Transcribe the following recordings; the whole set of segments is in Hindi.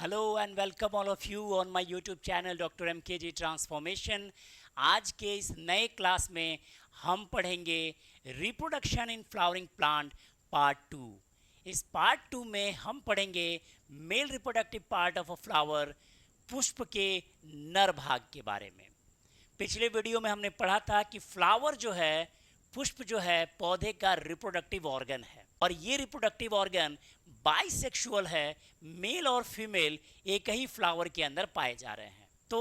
Hello and welcome all of you on my YouTube channel doctor MKG transformation. आज के इस नए क्लास में हम पढ़ेंगे reproduction in flowering plant part 2। इस पार्ट 2 में हम पढ़ेंगे male reproductive part of a flower, पुष्प के नर भाग के बारे में। पिछले वीडियो में हमने पढ़ा था कि फ्लावर जो है, पुष्प जो है, पौधे का रिप्रोडक्टिव ऑर्गन है और ये रिप्रोडक्टिव ऑर्गन बाइसेक्सुअल है। मेल और फीमेल एक ही फ्लावर के अंदर पाए जा रहे हैं। तो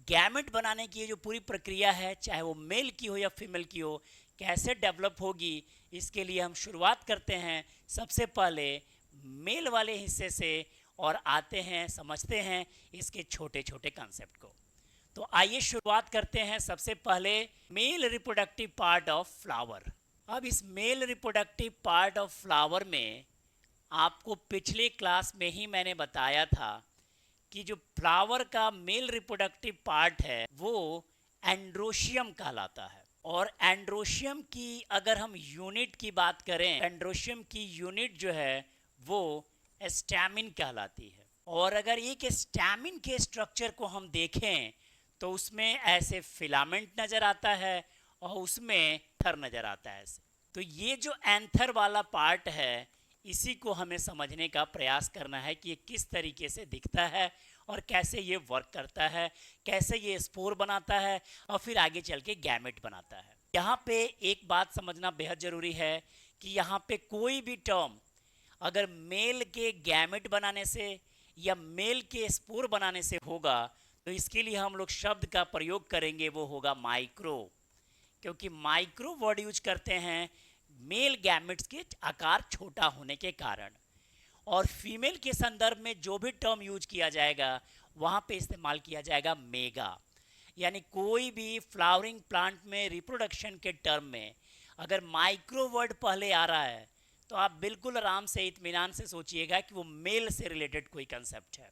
गैमेट बनाने की ये जो पूरी प्रक्रिया है, चाहे वो मेल की हो या फीमेल की हो, कैसे डेवलप होगी, इसके लिए हम शुरुआत करते हैं सबसे पहले मेल वाले हिस्से से और आते हैं, समझते हैं इसके छोटे छोटे कंसेप्ट को। तो आइए शुरुआत करते हैं सबसे पहले male reproductive part of flower. अब इस male reproductive part of flower में आपको पिछले क्लास में ही मैंने बताया था कि जो फ्लावर का मेल रिप्रोडक्टिव पार्ट है वो एंड्रोशियम कहलाता है। और एंड्रोशियम की अगर हम यूनिट की बात करें, एंड्रोशियम की यूनिट जो है वो स्टैमिन कहलाती है। और अगर एक स्टैमिन के स्ट्रक्चर को हम देखें तो उसमें ऐसे फिलामेंट नज़र आता है और उसमें एंथर नज़र आता है ऐसे। तो ये जो एंथर वाला पार्ट है, इसी को हमें समझने का प्रयास करना है कि ये किस तरीके से दिखता है और कैसे ये वर्क करता है, कैसे ये स्पोर बनाता है और फिर आगे चल के गैमेट बनाता है। यहाँ पे एक बात समझना बेहद ज़रूरी है कि यहाँ पे कोई भी टर्म अगर मेल के गैमेट बनाने से या मेल के स्पोर बनाने से होगा तो इसके लिए हम लोग शब्द का प्रयोग करेंगे, वो होगा माइक्रो। क्योंकि माइक्रो वर्ड यूज करते हैं मेल गैमेट्स के आकार छोटा होने के कारण। और फीमेल के संदर्भ में जो भी टर्म यूज किया जाएगा वहाँ पे इस्तेमाल किया जाएगा मेगा। यानी कोई भी फ्लावरिंग प्लांट में रिप्रोडक्शन के टर्म में अगर माइक्रो वर्ड पहले आ रहा है तो आप बिल्कुल आराम से इत्मीनान से सोचिएगा कि वो मेल से रिलेटेड कोई कंसेप्ट है।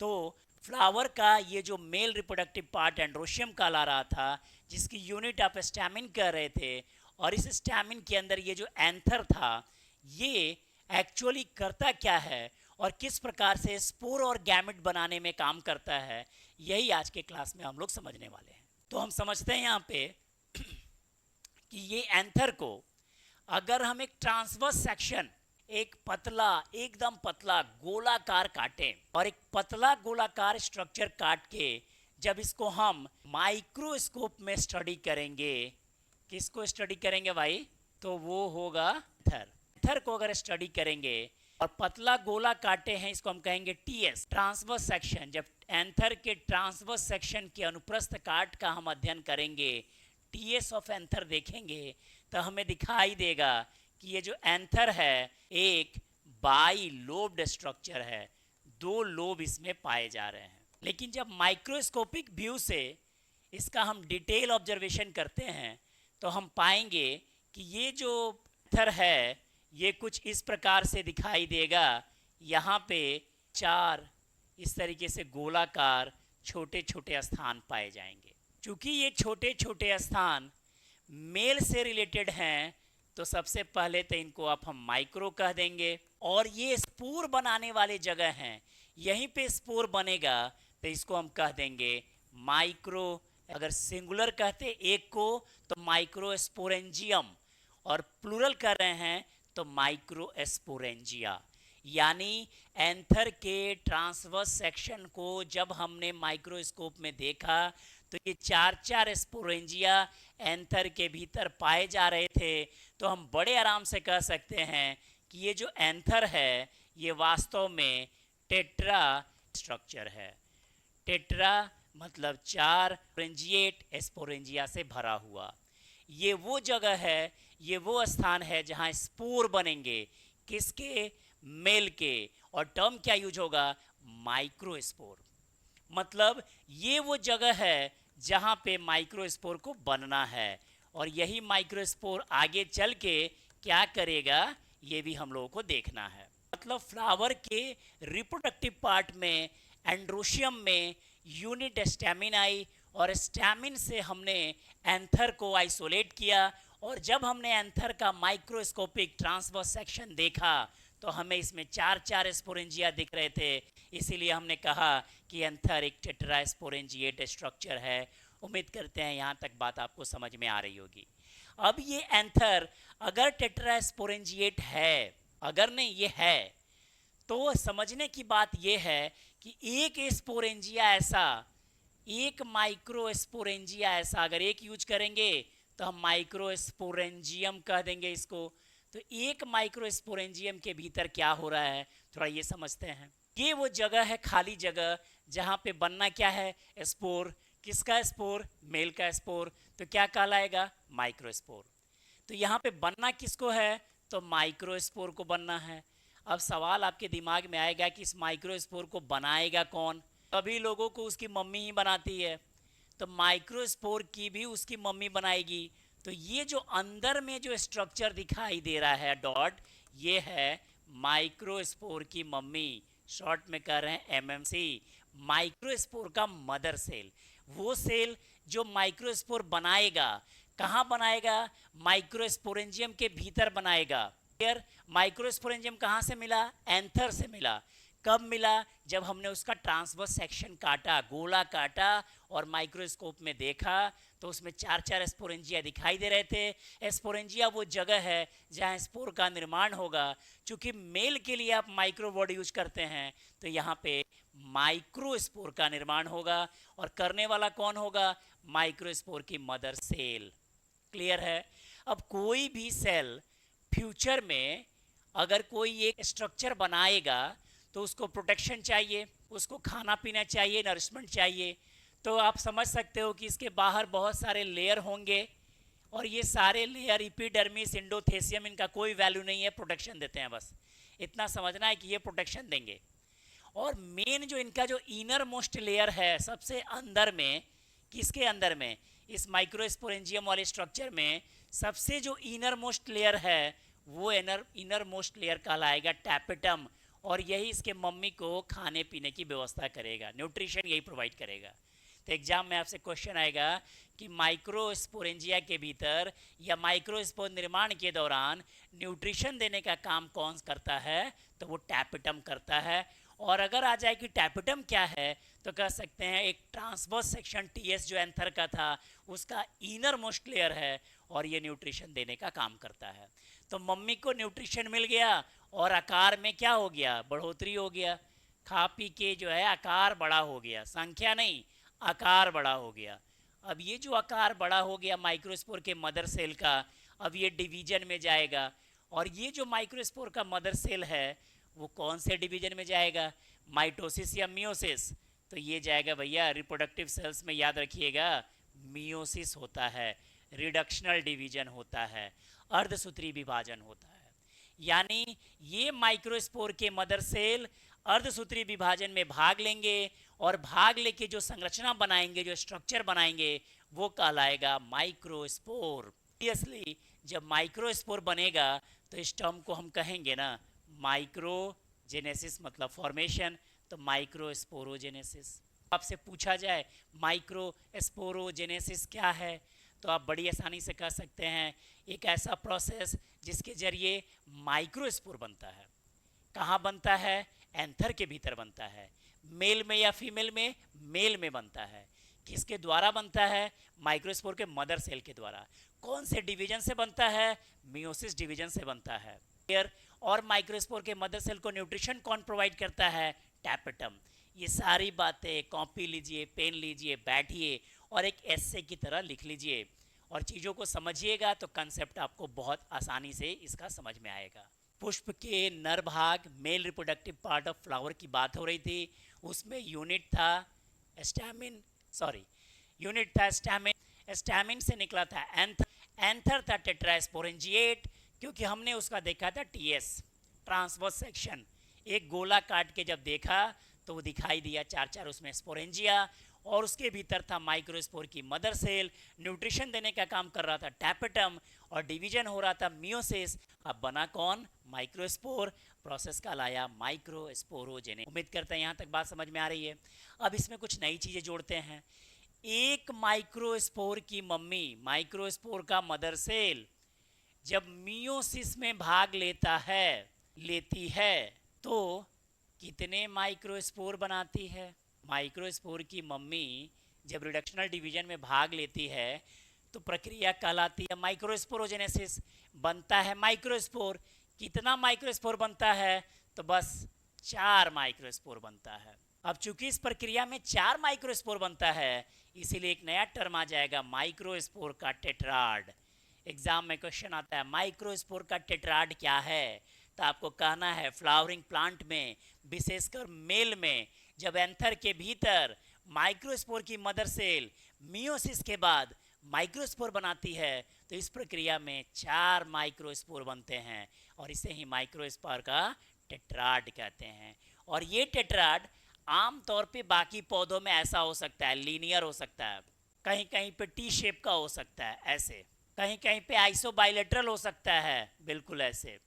तो फ्लावर का ये जो मेल रिप्रोडक्टिव पार्ट एंड्रोशियम कहला रहा था, जिसकी यूनिट आप स्टैमिन कह रहे थे, और इस स्टैमिन के अंदर ये जो एंथर था, ये एक्चुअली करता क्या है और किस प्रकार से स्पोर और गैमेट बनाने में काम करता है, यही आज के क्लास में हम लोग समझने वाले हैं। तो हम समझते हैं यहाँ पे कि ये एंथर को अगर हम एक ट्रांसवर्स सेक्शन, एक पतला, एकदम पतला गोलाकार काटें और एक पतला गोलाकार स्ट्रक्चर काट के जब इसको हम माइक्रोस्कोप में स्टडी करेंगे, किसको स्टडी करेंगे भाई? तो वो होगा एंथर। एंथर को अगर स्टडी करेंगे और पतला गोला काटे हैं, इसको हम कहेंगे टीएस, ट्रांसवर्स सेक्शन। जब एंथर के ट्रांसवर्स सेक्शन के अनुप्रस्थ काट का हम अध्ययन करेंगे, टीएस ऑफ एंथर देखेंगे, तो हमें दिखाई देगा कि ये जो एंथर है एक बाई लोब्ड स्ट्रक्चर है, दो लोब इसमें पाए जा रहे हैं। लेकिन जब माइक्रोस्कोपिक व्यू से इसका हम डिटेल ऑब्जर्वेशन करते हैं तो हम पाएंगे कि ये जो एंथर है ये कुछ इस प्रकार से दिखाई देगा। यहाँ पे चार इस तरीके से गोलाकार छोटे छोटे स्थान पाए जाएंगे। चूँकि ये छोटे छोटे स्थान मेल से रिलेटेड हैं तो सबसे पहले तो इनको आप हम माइक्रो कह देंगे। और ये स्पोर बनाने वाले जगह हैं, यहीं पे स्पोर बनेगा तो इसको हम कह देंगे माइक्रो। अगर सिंगुलर कहते एक को तो माइक्रो स्पोरेंजियम, और प्लूरल कर रहे हैं तो माइक्रो स्पोरेंजिया। यानी एंथर के ट्रांसवर्स सेक्शन को जब हमने माइक्रोस्कोप में देखा तो ये चार चार स्पोरेंजिया एंथर के भीतर पाए जा रहे थे। तो हम बड़े आराम से कह सकते हैं कि ये जो एंथर है ये वास्तव में टेट्रा स्ट्रक्चर है। टेट्रा मतलब चार, स्पोरेंजिएट स्पोरेंजिया से भरा हुआ। ये वो जगह है, ये वो स्थान है जहाँ स्पोर बनेंगे, किसके? मेल के। और टर्म क्या यूज होगा? माइक्रोस्पोर। मतलब ये वो जगह है जहाँ पे माइक्रोस्पोर को बनना है, और यही माइक्रोस्पोर आगे चल के क्या करेगा ये भी हम लोगों को देखना है। मतलब फ्लावर के रिप्रोडक्टिव पार्ट में एंड्रोशियम में यूनिट स्टैमिन आई, और स्टैमिन से हमने एंथर को आइसोलेट किया। और जब हमने एंथर का माइक्रोस्कोपिक ट्रांसवर्स सेक्शन देखा तो हमें इसमें चार चार स्पोरेंजिया दिख रहे थे। इसीलिए हमने कहा कि एंथर एक टेट्रास्पोरेंजिएट स्ट्रक्चर है। उम्मीद करते हैं यहाँ तक बात आपको समझ में आ रही होगी। अब ये एंथर अगर टेट्रास्पोरेंजिएट है, अगर नहीं ये है, तो समझने की बात ये है कि एक स्पोरेंजिया ऐसा, एक माइक्रोस्पोरेंजिया ऐसा अगर एक यूज करेंगे तो हम माइक्रोस्पोरेंजियम कह देंगे इसको। तो एक माइक्रोस्पोरेंजियम के भीतर क्या हो रहा है थोड़ा ये समझते हैं। ये वो जगह है, खाली जगह, जहाँ पे बनना क्या है, स्पोर। किसका स्पोर? मेल का स्पोर। तो क्या कहलाएगा? माइक्रोस्पोर। तो यहाँ पे बनना किसको है? तो माइक्रोस्पोर को बनना है। अब सवाल आपके दिमाग में आएगा कि इस माइक्रोस्पोर को बनाएगा कौन? सभी लोगों को उसकी मम्मी ही बनाती है, तो माइक्रोस्पोर की भी उसकी मम्मी बनाएगी। तो ये जो अंदर में जो स्ट्रक्चर दिखाई दे रहा है डॉट, ये है माइक्रोस्पोर की मम्मी, शॉर्ट में कह रहे हैं एमएमसी, माइक्रोस्पोर का मदर सेल। वो सेल जो माइक्रोस्पोर बनाएगा, कहाँ बनाएगा? माइक्रोस्पोरेंजियम के भीतर बनाएगा। माइक्रोस्पोरेंजियम कहाँ से मिला? एंथर से मिला। कब मिला? जब हमने उसका ट्रांसवर्स सेक्शन काटा, गोला काटा और माइक्रोस्कोप में देखा तो उसमें 4-4 स्पोरेंजिया दिखाई दे रहे थे। स्पोरेंजिया वो जगह है जहाँ स्पोर का निर्माण होगा। चूंकि मेल के लिए आप माइक्रोवर्ड यूज करते हैं तो यहाँ पे माइक्रोस्पोर का निर्माण होगा, और करने वाला कौन होगा? माइक्रोस्पोर की मदर सेल। क्लियर है? अब कोई भी सेल फ्यूचर में अगर कोई एक स्ट्रक्चर बनाएगा तो उसको प्रोटेक्शन चाहिए, उसको खाना पीना चाहिए, नरिशमेंट चाहिए। तो आप समझ सकते हो कि इसके बाहर बहुत सारे लेयर होंगे, और ये सारे लेयर एपिडर्मिस, एंडोथेसियम, इनका कोई वैल्यू नहीं है, प्रोटेक्शन देते हैं बस। इतना समझना है कि ये प्रोटेक्शन देंगे। और मेन जो इनका जो इनर मोस्ट लेयर है सबसे अंदर में, किसके अंदर में? इस माइक्रोस्पोरेंजियम वाले स्ट्रक्चर में सबसे जो इनर मोस्ट लेयर है वो इनर मोस्ट लेयर कहलाएगा टैपेटम, और यही इसके मम्मी को खाने पीने की व्यवस्था करेगा, न्यूट्रिशन यही प्रोवाइड करेगा। तो एग्जाम में आपसे क्वेश्चन आएगा कि माइक्रोस्पोरेंजिया के भीतर या माइक्रोस्पोर निर्माण के दौरान न्यूट्रिशन देने का काम कौन करता है? तो वो टैपेटम करता है। और अगर आ जाए कि टैपेटम क्या है तो कह सकते हैं एक ट्रांसवर्स सेक्शन टीएस जो एंथर का था उसका इनर मोस्ट लेयर है, और ये न्यूट्रिशन देने का काम करता है। तो मम्मी को न्यूट्रिशन मिल गया और आकार में क्या हो गया? बढ़ोतरी हो गया। खा पी के जो है आकार बड़ा हो गया, संख्या नहीं, आकार बड़ा हो गया। अब ये जो आकार बड़ा हो गया माइक्रोस्पोर के मदर सेल का, अब ये डिवीजन में जाएगा, और ये जो माइक्रोस्पोर का मदर सेल है वो कौन से डिवीजन में जाएगा? माइटोसिस या मियोसिस? तो ये जाएगा भैया रिप्रोडक्टिव सेल्स में, याद रखिएगा मियोसिस होता है, रिडक्शनल डिवीजन होता है, अर्धसूत्री विभाजन होता है। यानी ये माइक्रोस्पोर के मदर सेल अर्धसूत्री विभाजन में भाग लेंगे, और भाग लेके जो संरचना बनाएंगे, जो स्ट्रक्चर बनाएंगे वो कहलाएगा माइक्रोस्पोर। ऑब्वियसली जब माइक्रोस्पोर बनेगा तो इस टर्म को हम कहेंगे ना माइक्रोजेनेसिस, मतलब फॉर्मेशन, तो माइक्रोस्पोरोजेनेसिस। आपसे पूछा जाए माइक्रोस्पोरोजेनेसिस क्या है तो आप बड़ी आसानी से कह सकते हैं एक ऐसा प्रोसेस जिसके जरिए माइक्रोस्पोर बनता है। कहाँ बनता है? एंथर के भीतर बनता है। मेल में या फीमेल में? मेल में बनता है। किसके द्वारा बनता है? माइक्रोस्पोर के मदर सेल के द्वारा। कौन से डिवीजन से बनता है? मियोसिस डिवीजन से बनता है। और माइक्रोस्पोर के मदर सेल को न्यूट्रिशन कौन प्रोवाइड करता है? टैपेटम। ये सारी बातें कॉपी लीजिए, पेन लीजिए, बैठिए और एक एस्से की तरह लिख लीजिए, और चीज़ों को समझिएगा तो कंसेप्ट आपको बहुत आसानी से इसका समझ में आएगा। पुष्प के नर भाग, male reproductive part of flower की बात हो रही थी, उसमें यूनिट था स्टैमिन, यूनिट था स्टैमिन। स्टैमिन से निकला था एंथर, एंथर था टेट्रास्पोरेंजिएट, क्योंकि हमने उसका देखा था टीएस, ट्रांसवर्स सेक्शन। एक गोला काट के जब देखा तो वो दिखाई दिया 4-4 उसमें स्पोरेंजिया, और उसके भीतर था माइक्रोस्पोर की मदर सेल, न्यूट्रिशन देने का काम कर रहा था टैपेटम, और डिवीजन हो रहा था मियोसिस। अब बना कौन? माइक्रोस्पोर। प्रोसेस का लाया माइक्रोस्पोरोजेनेसिस। उम्मीद करते हैं यहाँ तक बात समझ में आ रही है। अब इसमें कुछ नई चीज़ें जोड़ते हैं। एक माइक्रोस्पोर की मम्मी, माइक्रोस्पोर का मदर सेल जब मियोसिस में भाग लेता है, लेती है, तो कितने माइक्रोस्पोर बनाती है? माइक्रोस्पोर की मम्मी जब रिडक्शनल डिवीजन में भाग लेती है तो प्रक्रिया कहलाती है माइक्रोस्पोरोजेनेसिस। बनता है माइक्रोस्पोर। कितना माइक्रोस्पोर बनता है? तो बस 4 माइक्रोस्पोर बनता है। अब चूंकि इस प्रक्रिया में 4 माइक्रोस्पोर बनता है, इसीलिए एक नया टर्म आ जाएगा माइक्रोस्पोर का टेट्राड। एग्जाम में क्वेश्चन आता है माइक्रोस्पोर का टेट्राड क्या है, तो आपको कहना है फ्लावरिंग प्लांट में, विशेषकर मेल में, जब एंथर के भीतर माइक्रोस्पोर की मदर सेल मियोसिस के बाद माइक्रोस्पोर बनाती है तो इस प्रक्रिया में 4 माइक्रोस्पोर बनते हैं और इसे ही माइक्रोस्पोर का टेट्राड कहते हैं। और ये टेट्राड आमतौर पे बाकी पौधों में ऐसा हो सकता है, लीनियर हो सकता है, कहीं कहीं पे टी शेप का हो सकता है ऐसे, कहीं कहीं पे आइसोबाइलेटरल हो सकता है बिल्कुल ऐसे।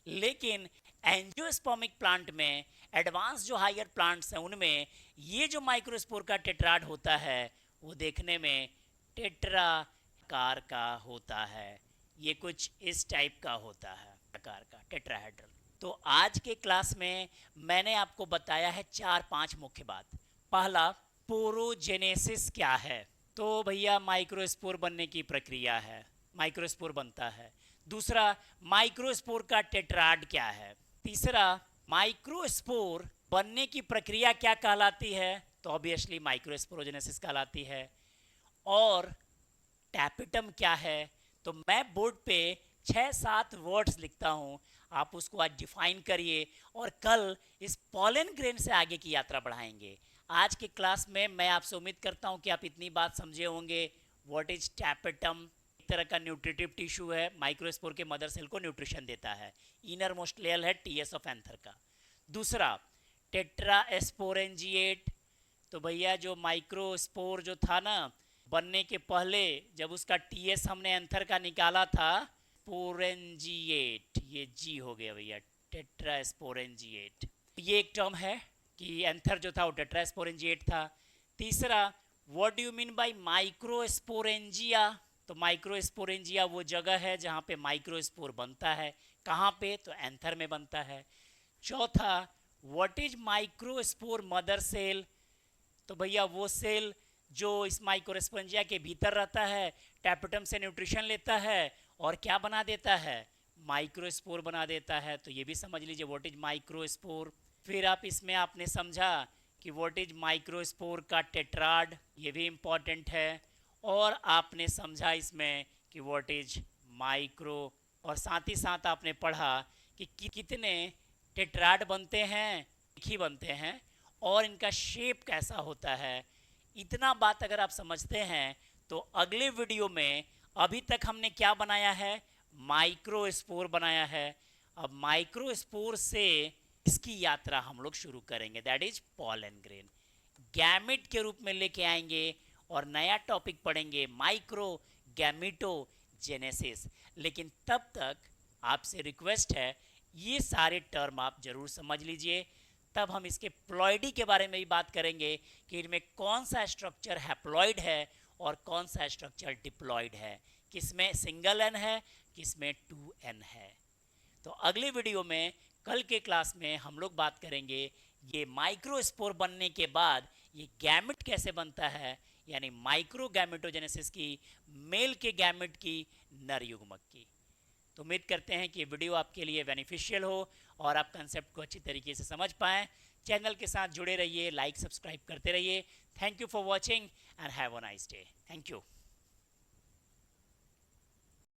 लेकिन एंजियोस्पर्मिक प्लांट में, एडवांस जो हायर प्लांट्स हैं उनमें ये जो माइक्रोस्पोर का टेट्राड होता है वो देखने में टेट्रा आकार का होता है। ये कुछ इस टाइप का होता है आकार का, टेट्राहेड्रल। तो आज के क्लास में मैंने आपको बताया है 4-5 मुख्य बात। पहला, पोरोजेनेसिस क्या है? तो भैया माइक्रोस्पोर बनने की प्रक्रिया है, माइक्रोस्पोर बनता है। दूसरा, माइक्रोस्पोर का टेट्राड क्या है? तीसरा, माइक्रोस्पोर बनने की प्रक्रिया क्या कहलाती है? तो ऑब्वियसली माइक्रोस्पोरोजेनेसिस कहलाती है। और टैपिटम क्या है? तो मैं बोर्ड पे 6-7 वर्ड्स लिखता हूँ, आप उसको आज डिफाइन करिए और कल इस पॉलन ग्रेन से आगे की यात्रा बढ़ाएंगे। आज के क्लास में मैं आपसे उम्मीद करता हूँ कि आप इतनी बात समझे होंगे। What is tapetum? एक तरह का न्यूट्रिटिव टिश्यू है, माइक्रोस्पोर के मदर सेल को न्यूट्रिशन देता है। इनर मोस्ट लेयर है टीएस ऑफ एंथर का। दूसरा, टेट्रा एस्पोरेंजिएट। तो भैया जो माइक्रोस्पोर जो था ना, बनने के पहले जब उसका टीएस हमने एंथर का निकाला था, स्पोरेंजिएट, ये जी हो गया भैया, टेट्रा स्पोरेंजिएट। ये एक टर्म है कि एंथर जो था वो टेट्रा स्पोरेंजिएट था। तीसरा, what do you mean by microsporangia? तो माइक्रोस्पोरेंजिया वो जगह है जहाँ पे माइक्रोस्पोर बनता है। कहाँ पे? तो एंथर में बनता है। चौथा, what is microspore mother cell? तो भैया वो सेल जो इस माइक्रोस्पोरेंजिया के भीतर रहता है, टैपेटम से न्यूट्रिशन लेता है और क्या बना देता है? माइक्रोस्पोर बना देता है। तो ये भी समझ लीजिए व्हाट इज माइक्रोस्पोर। फिर आप इसमें आपने समझा कि व्हाट इज माइक्रोस्पोर का टेट्राड, ये भी इम्पॉर्टेंट है। और आपने समझा इसमें कि व्हाट इज माइक्रो, और साथ ही साथ आपने पढ़ा कि कितने टेट्राड बनते हैं, एक ही बनते हैं, और इनका शेप कैसा होता है। इतना बात अगर आप समझते हैं तो अगले वीडियो में, अभी तक हमने क्या बनाया है? माइक्रोस्पोर बनाया है। अब माइक्रोस्पोर से इसकी यात्रा हम लोग शुरू करेंगे, that is pollen grain. Gamete के रूप में लेके आएंगे और नया टॉपिक पढ़ेंगे माइक्रो गैमिटोजेनेसिस। लेकिन तब तक आपसे रिक्वेस्ट है ये सारे टर्म आप जरूर समझ लीजिए। तब हम इसके प्लॉइडी के बारे में भी बात करेंगे कि इनमें कौन सा स्ट्रक्चर हैप्लॉइड है और कौन सा स्ट्रक्चर डिप्लॉइड है, किसमें सिंगल एन है, किसमें 2n है। तो अगले वीडियो में, कल के क्लास में हम लोग बात करेंगे ये माइक्रोस्पोर बनने के बाद ये गैमेट कैसे बनता है, यानी माइक्रो गैमेटोजेनेसिस की, मेल के गैमेट की, नर युग्मक की। तो उम्मीद करते हैं कि वीडियो आपके लिए बेनिफिशियल हो और आप कंसेप्ट को अच्छी तरीके से समझ पाएँ। चैनल के साथ जुड़े रहिए, लाइक सब्सक्राइब करते रहिए। Thank you for watching and have a nice day. Thank you.